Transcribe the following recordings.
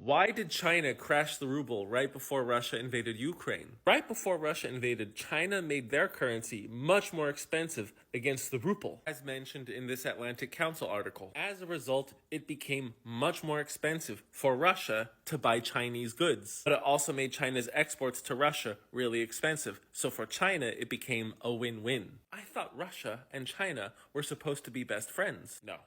Why did China crash the ruble right before Russia invaded Ukraine? Right before Russia invaded, China made their currency much more expensive against the ruble, as mentioned in this Atlantic Council article. As a result, it became much more expensive for Russia to buy Chinese goods. But it also made China's exports to Russia really expensive. So for China, it became a win-win. I thought Russia and China were supposed to be best friends. No.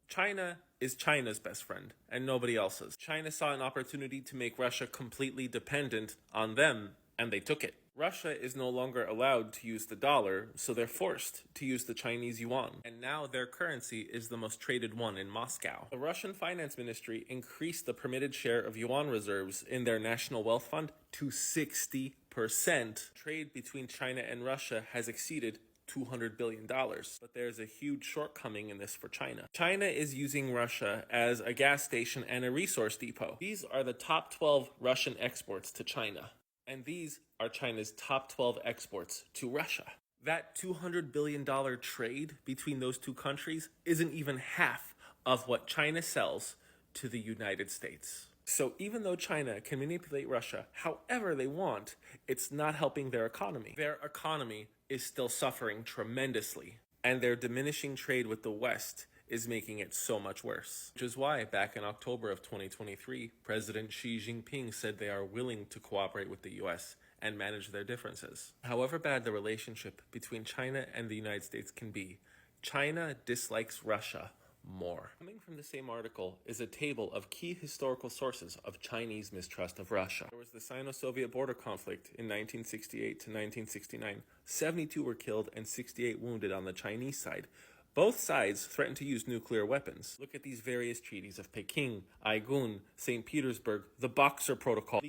China is China's best friend, and nobody else's. China saw an opportunity to make Russia completely dependent on them, and they took it. Russia is no longer allowed to use the dollar, so they're forced to use the Chinese yuan. And now their currency is the most traded one in Moscow. The Russian Finance Ministry increased the permitted share of yuan reserves in their national wealth fund to 60%. Trade between China and Russia has exceeded $200 billion. But there's a huge shortcoming in this for China. China is using Russia as a gas station and a resource depot. These are the top 12 Russian exports to China. And these are China's top 12 exports to Russia. That $200 billion trade between those two countries isn't even half of what China sells to the United States. So even though China can manipulate Russia however they want, it's not helping their economy. Their economy is still suffering tremendously, and their diminishing trade with the West is making it so much worse. Which is why, back in October of 2023, President Xi Jinping said they are willing to cooperate with the US and manage their differences. However bad the relationship between China and the United States can be, China dislikes Russia more. Coming from the same article is a table of key historical sources of Chinese mistrust of Russia. There was the Sino-Soviet border conflict in 1968 to 1969. 72 were killed and 68 wounded on the Chinese side. Both sides threatened to use nuclear weapons. Look at these various treaties of Peking, Aigun, St. Petersburg, the Boxer Protocol,